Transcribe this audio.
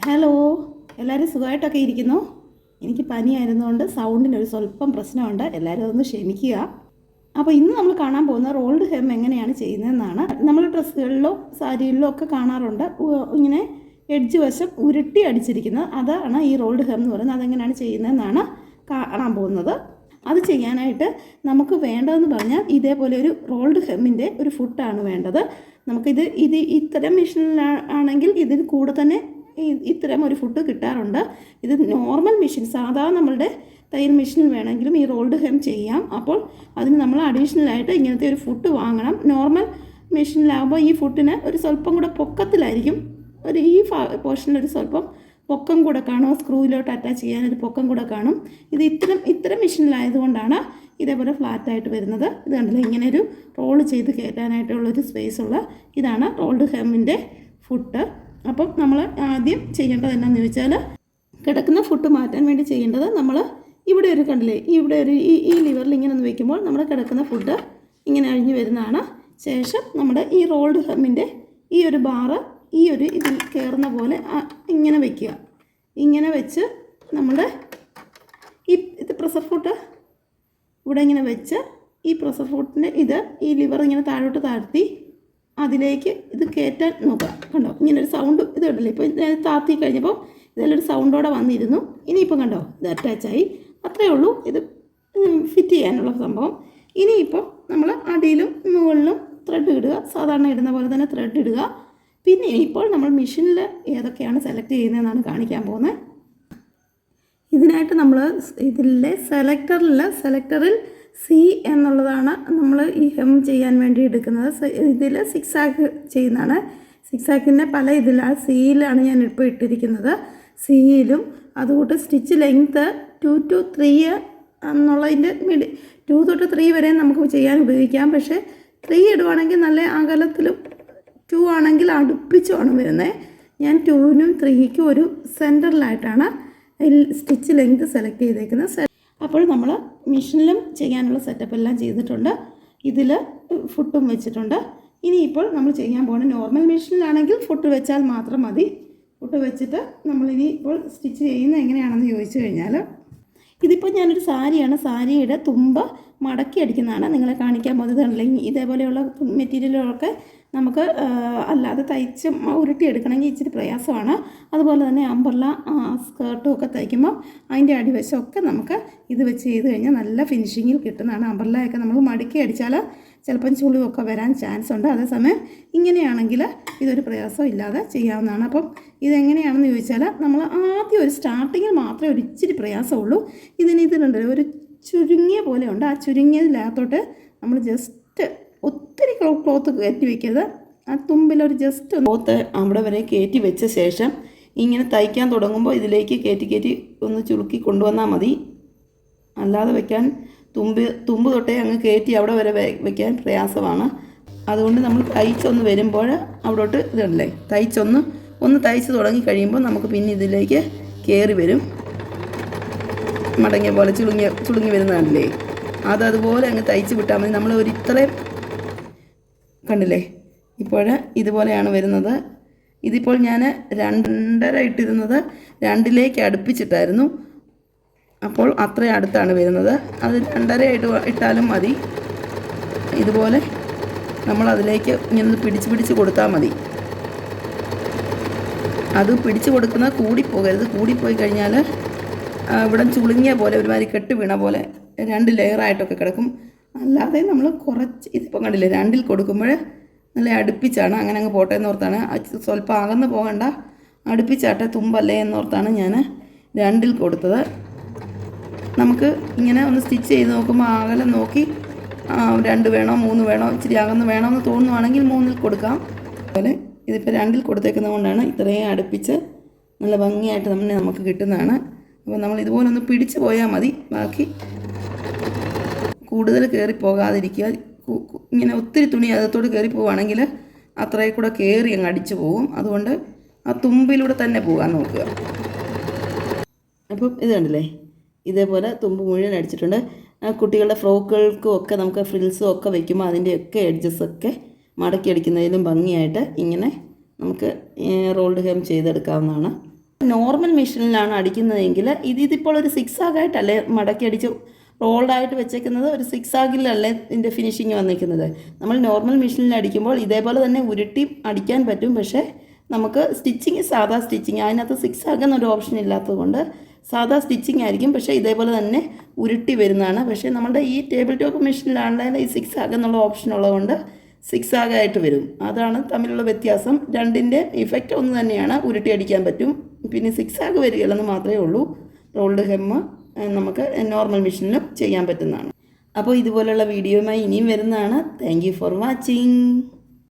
Hello, എല്ലാവരും സുഖമായിട്ടൊക്കെ ഇരിക്കുന്നു. എനിക്ക് പനിയായിരുന്നുകൊണ്ട് സൗണ്ടിനൊരു സ്വല്പം പ്രശ്നമുണ്ട്, എല്ലാവരും അതൊന്ന് ക്ഷമിക്കുക. അപ്പോൾ ഇന്ന് നമ്മൾ കാണാൻ പോകുന്ന റോൾഡ് ഹെം എങ്ങനെയാണ് ചെയ്യുന്നതെന്നാണ്. നമ്മൾ ഡ്രസ്സുകളിലോ സാരികളിലോ ഒക്കെ കാണാറുണ്ട്, ഇങ്ങനെ എഡ്ജ് വശം ഉരുട്ടി അടിച്ചിരിക്കുന്നത്. അതാണ് ഈ റോൾഡ് ഹെം എന്ന് പറയുന്നത്. അതെങ്ങനെയാണ് ചെയ്യുന്നതെന്നാണ് കാണാൻ പോകുന്നത്. അത് ചെയ്യാനായിട്ട് നമുക്ക് വേണ്ടതെന്ന് പറഞ്ഞാൽ ഇതേപോലെ ഒരു റോൾഡ് ഹെമ്മിൻ്റെ ഒരു ഫുട്ടാണ് വേണ്ടത്. നമുക്കിത് ഇത്തരം മെഷീനിലാണെങ്കിൽ ഇതിന് കൂടെ തന്നെ ഇത്തരം ഒരു ഫുഡ് കിട്ടാറുണ്ട്. ഇത് നോർമൽ മെഷീൻ, സാധാരണ നമ്മളുടെ തയ്യൽ മെഷീനിൽ വേണമെങ്കിലും ഈ റോൾഡ് ഹെം ചെയ്യാം. അപ്പോൾ അതിന് നമ്മൾ അഡീഷണലായിട്ട് ഇങ്ങനത്തെ ഒരു ഫുഡ് വാങ്ങണം. നോർമൽ മെഷീനിലാകുമ്പോൾ ഈ ഫുഡിന് ഒരു സ്വല്പം കൂടെ പൊക്കത്തിലായിരിക്കും, ഈ പോർഷനിലൊരു സ്വല്പം പൊക്കം കൂടെ കാണും, സ്ക്രൂയിലോട്ട് അറ്റാച്ച് ചെയ്യാനൊരു പൊക്കം കൂടെ കാണും. ഇത് ഇത്തരം മെഷീനിലായതുകൊണ്ടാണ് ഇതേപോലെ ഫ്ലാറ്റായിട്ട് വരുന്നത്. ഇത് കണ്ടില്ല, ഇങ്ങനെ ഒരു റോൾ ചെയ്ത് കയറ്റാനായിട്ടുള്ളൊരു സ്പേസുള്ള ഇതാണ് റോൾഡ് ഹെമ്മിൻ്റെ ഫുഡ്. അപ്പം നമ്മൾ ആദ്യം ചെയ്യേണ്ടത് എന്താണെന്ന് ചോദിച്ചാൽ, കിടക്കുന്ന ഫുഡ് മാറ്റാൻ വേണ്ടി ചെയ്യേണ്ടത്, നമ്മൾ ഇവിടെ ഒരു കണ്ടില്ലേ, ഇവിടെ ഒരു ഈ ലിവറിൽ ഇങ്ങനെ ഒന്ന് വയ്ക്കുമ്പോൾ നമ്മുടെ കിടക്കുന്ന ഫുഡ് ഇങ്ങനെ അഴിഞ്ഞു വരുന്നതാണ്. ശേഷം നമ്മുടെ ഈ റോൾഡ് ഹെമ്മിൻ്റെ ഈ ഒരു ബാറ് ഈ ഒരു ഇതിൽ കയറുന്ന പോലെ ഇങ്ങനെ വയ്ക്കുക. ഇങ്ങനെ വെച്ച് നമ്മുടെ ഇത് പ്രഷർ ഫുഡ് ഇവിടെ ഇങ്ങനെ വെച്ച് ഈ പ്രഷർ ഫുഡിൻ്റെ ഈ ലിവർ ഇങ്ങനെ താഴോട്ട് താഴ്ത്തി അതിലേക്ക് ഇത് കയറ്റാൻ നോക്കുക. കണ്ടോ, ഇങ്ങനൊരു സൗണ്ട് ഇത് കണ്ടല്ലേ. ഇപ്പോൾ താത്തി കഴിഞ്ഞപ്പോൾ ഇതിലൊരു സൗണ്ടോടെ വന്നിരുന്നു. ഇനിയിപ്പം കണ്ടോ, ഇത് അറ്റാച്ചായി. അത്രയേ ഉള്ളൂ ഇത് ഫിറ്റ് ചെയ്യാനുള്ള സംഭവം. ഇനിയിപ്പം നമ്മൾ അടിയിലും മുകളിലും ത്രെഡ് ഇടുക, സാധാരണ ഇടുന്ന പോലെ തന്നെ ത്രെഡ് ഇടുക. പിന്നെ ഇപ്പോൾ നമ്മൾ മെഷീനിൽ ഏതൊക്കെയാണ് സെലക്ട് ചെയ്യുന്നതെന്നാണ് കാണിക്കാൻ പോകുന്നത്. ഇതിനായിട്ട് നമ്മൾ ഇതിലെ സെലക്ടറിൽ സി എന്നുള്ളതാണ് നമ്മൾ ഈ ഹെം ചെയ്യാൻ വേണ്ടി എടുക്കുന്നത്. ഇതിൽ സിക്സാക്ക് ചെയ്യുന്നതാണ്. സിക്സാക്കിൻ്റെ പല ഇതിലാണ്, സിയിലാണ് ഞാൻ ഇപ്പോൾ ഇട്ടിരിക്കുന്നത്. സിയിലും അതുകൊണ്ട് സ്റ്റിച്ച് ലെങ്ത്ത് 2 to 3 എന്നുള്ളതിൻ്റെ 2 തൊട്ട് 3 വരെ നമുക്ക് ചെയ്യാൻ ഉപയോഗിക്കാം. പക്ഷേ 3 ഇടുവാണെങ്കിൽ നല്ല അകലത്തിലും 2 ആണെങ്കിൽ അടുപ്പിച്ചുമാണ് വരുന്നത്. ഞാൻ 2നും 3ക്കും ഒരു സെൻറ്ററിലായിട്ടാണ് സ്റ്റിച്ച് ലെങ്ത് സെലക്ട് ചെയ്തേക്കുന്നത്. അപ്പോൾ നമ്മൾ മെഷീനിലും ചെയ്യാനുള്ള സെറ്റപ്പ് എല്ലാം ചെയ്തിട്ടുണ്ട്. ഇതിൽ ഫുട്ടും വെച്ചിട്ടുണ്ട്. ഇനിയിപ്പോൾ നമ്മൾ ചെയ്യാൻ പോകുന്ന നോർമൽ മെഷീനിലാണെങ്കിൽ ഫുട്ട് വെച്ചാൽ മാത്രം മതി. ഫുട്ട് വെച്ചിട്ട് നമ്മളിനി ഇപ്പോൾ സ്റ്റിച്ച് ചെയ്യുന്നത് എങ്ങനെയാണെന്ന് ചോദിച്ചു കഴിഞ്ഞാൽ, ഇതിപ്പോൾ ഞാനൊരു സാരിയാണ്, സാരിയുടെ തുമ്പ് മടക്കി അടിക്കുന്നതാണ് നിങ്ങളെ കാണിക്കാൻ പോകുന്നത്. അല്ലെങ്കിൽ ഇതേപോലെയുള്ള മെറ്റീരിയലുകളൊക്കെ നമുക്ക് അല്ലാതെ തയ്ച്ച് ഉരുട്ടിയെടുക്കണമെങ്കിൽ ഇച്ചിരി പ്രയാസമാണ്. അതുപോലെ തന്നെ അംബ്രല്ല സ്കേർട്ടും ഒക്കെ തയ്ക്കുമ്പോൾ അതിൻ്റെ അടിവശമൊക്കെ നമുക്ക് ഇത് വെച്ച് ചെയ്ത് കഴിഞ്ഞാൽ നല്ല ഫിനിഷിങ്ങിൽ കിട്ടുന്നതാണ്. അംബ്രല്ലയൊക്കെ നമ്മൾ മടക്കി അടിച്ചാൽ ചിലപ്പം ചുളിവൊക്കെ വരാൻ ചാൻസ് ഉണ്ട്. അതേസമയം ഇങ്ങനെയാണെങ്കിൽ ഇതൊരു പ്രയാസം ഇല്ലാതെ ചെയ്യാവുന്നതാണ്. അപ്പം ഇതെങ്ങനെയാണെന്ന് ചോദിച്ചാൽ, നമ്മൾ ആദ്യം ഒരു സ്റ്റാർട്ടിങ്ങിൽ മാത്രമേ ഒരു ഇച്ചിരി പ്രയാസമുള്ളൂ. ഇതിനുണ്ട് ഒരു ചുരുങ്ങിയ പോലെ ഉണ്ട്. ആ ചുരുങ്ങിയതിനകത്തോട്ട് നമ്മൾ ജസ്റ്റ് ഒത്തിരി ക്ലോത്ത് കയറ്റി വയ്ക്കരുത്. ആ തുമ്പിലൊരു ജസ്റ്റ് ക്ലോത്ത് അവിടെ വരെ കയറ്റി വെച്ച ശേഷം ഇങ്ങനെ തയ്ക്കാൻ തുടങ്ങുമ്പോൾ ഇതിലേക്ക് കയറ്റി ഒന്ന് ചുളുക്കി കൊണ്ടുവന്നാൽ മതി. അല്ലാതെ വയ്ക്കാൻ തുമ്പ് തൊട്ടേ അങ്ങ് കയറ്റി അവിടെ വരെ വയ്ക്കാൻ പ്രയാസമാണ്. അതുകൊണ്ട് നമ്മൾ തയ്ച്ചൊന്ന് വരുമ്പോൾ അവിടോട്ട് ഇതല്ലേ, ഒന്ന് തയ്ച്ച് തുടങ്ങി കഴിയുമ്പോൾ നമുക്ക് പിന്നെ ഇതിലേക്ക് കയറി വരും. മടങ്ങിയ പോലെ ചുളുങ്ങി വരുന്നതല്ലേ, അതുപോലെ അങ്ങ് തയ്ച്ച് വിട്ടാൽ മതി. നമ്മൾ ഒരു ഇത്രയും കണ്ടില്ലേ, ഇപ്പോൾ ഇതുപോലെയാണ് വരുന്നത്. ഇതിപ്പോൾ ഞാൻ 2.5 ഇട്ടിരുന്നത് 2ലേക്ക് അടുപ്പിച്ചിട്ടായിരുന്നു. അപ്പോൾ അത്രയും അടുത്താണ് വരുന്നത്. അത് 2.5 ഇട്ടാലും മതി. ഇതുപോലെ നമ്മൾ അതിലേക്ക് ഇങ്ങനെ പിടിച്ച് കൊടുത്താൽ മതി. അത് പിടിച്ച് കൊടുക്കുന്നത് കൂടിപ്പോകരുത്. കൂടിപ്പോയി കഴിഞ്ഞാൽ ഇവിടെ ചുളുങ്ങിയ പോലെ ഒരുമാതിരി കെട്ട് വീണ പോലെ 2 ലെയറായിട്ടൊക്കെ കിടക്കും. അല്ലാതെ നമ്മൾ കുറച്ച് ഇതിപ്പോൾ കണ്ടില്ലേ, 2ൽ കൊടുക്കുമ്പോൾ നല്ല അടുപ്പിച്ചാണ്. അങ്ങനെ അങ്ങ് പോട്ടെ എന്നോർത്താണ്, സ്വല്പം അകന്ന് പോകണ്ട, അടുപ്പിച്ചാട്ടെ തുമ്പല്ലേ എന്നോർത്താണ് ഞാൻ 2ൽ കൊടുത്തത്. നമുക്ക് ഇങ്ങനെ ഒന്ന് സ്റ്റിച്ച് ചെയ്ത് നോക്കുമ്പോൾ അകലം നോക്കി 2 വേണോ 3 വേണോ, ഇച്ചിരി അകന്ന് വേണമെന്ന് തോന്നുവാണെങ്കിൽ 3ൽ കൊടുക്കാം. അതുപോലെ ഇതിപ്പോൾ 2ൽ കൊടുത്തേക്കുന്നത് കൊണ്ടാണ് ഇത്രയും അടുപ്പിച്ച് നല്ല ഭംഗിയായിട്ട് നമുക്ക് കിട്ടുന്നതാണ്. അപ്പോൾ നമ്മൾ ഇതുപോലെ ഒന്ന് പിടിച്ച് പോയാൽ മതി. ബാക്കി കൂടുതൽ കയറി പോകാതിരിക്കുക. ഇങ്ങനെ ഒത്തിരി തുണി അകത്തോട് കയറി പോവുകയാണെങ്കിൽ അത്രയും കൂടെ കയറി അങ്ങ് അടിച്ചു പോകും. അതുകൊണ്ട് ആ തുമ്പിലൂടെ തന്നെ പോകാൻ നോക്കുക. അപ്പം ഇത് കണ്ടില്ലേ, ഇതേപോലെ തുമ്പ് മുഴുവൻ അടിച്ചിട്ടുണ്ട്. കുട്ടികളുടെ ഫ്രോക്കുകൾക്കും ഒക്കെ നമുക്ക് ഫ്രിൽസും ഒക്കെ വയ്ക്കുമ്പോൾ അതിൻ്റെയൊക്കെ എഡ്ജസൊക്കെ മടക്കി അടിക്കുന്നതിലും ഭംഗിയായിട്ട് ഇങ്ങനെ നമുക്ക് റോൾഡ് ഹെം ചെയ്തെടുക്കാവുന്നതാണ്. നോർമൽ മെഷീനിലാണ് അടിക്കുന്നതെങ്കിൽ ഇതിപ്പോൾ ഒരു സിക്സ് ആഗായിട്ടല്ലേ മടക്കി അടിച്ച് റോൾഡായിട്ട് വെച്ചേക്കുന്നത്, ഒരു സിക്സ് ആഗിലല്ലേ ഇതിൻ്റെ ഫിനിഷിങ് വന്നിരിക്കുന്നത്. നമ്മൾ നോർമൽ മെഷീനിൽ അടിക്കുമ്പോൾ ഇതേപോലെ തന്നെ ഉരുട്ടി അടിക്കാൻ പറ്റും. പക്ഷേ നമുക്ക് സ്റ്റിച്ചിങ് സാധാ സ്റ്റിച്ചിങ്, അതിനകത്ത് സിക്സ് ആകുന്നൊരു ഓപ്ഷൻ ഇല്ലാത്തതുകൊണ്ട് സാധാ സ്റ്റിച്ചിങ് ആയിരിക്കും. പക്ഷേ ഇതേപോലെ തന്നെ ഉരുട്ടി വരുന്നതാണ്. പക്ഷേ നമ്മുടെ ഈ ടേബിൾ ടോപ്പ് മെഷീനിലാണെങ്കിൽ ഈ സിക്സ് ആകുന്നുള്ള ഓപ്ഷൻ ഉള്ളതുകൊണ്ട് സിക്സ് ആഗായിട്ട് വരും. അതാണ് തമ്മിലുള്ള വ്യത്യാസം. രണ്ടിൻ്റെ ഇഫക്റ്റ് ഒന്ന് തന്നെയാണ്, ഉരുട്ടി അടിക്കാൻ പറ്റും. പിന്നെ സിക്സ് ആഗ് വരികയില്ലെന്ന് മാത്രമേ ഉള്ളൂ. റോൾഡ് ഹെമ്മ് നമുക്ക് നോർമൽ മെഷീനിലും ചെയ്യാൻ പറ്റുന്നതാണ്. അപ്പോൾ ഇതുപോലുള്ള വീഡിയോയുമായി ഇനിയും വരുന്നതാണ്. Thank you for watching.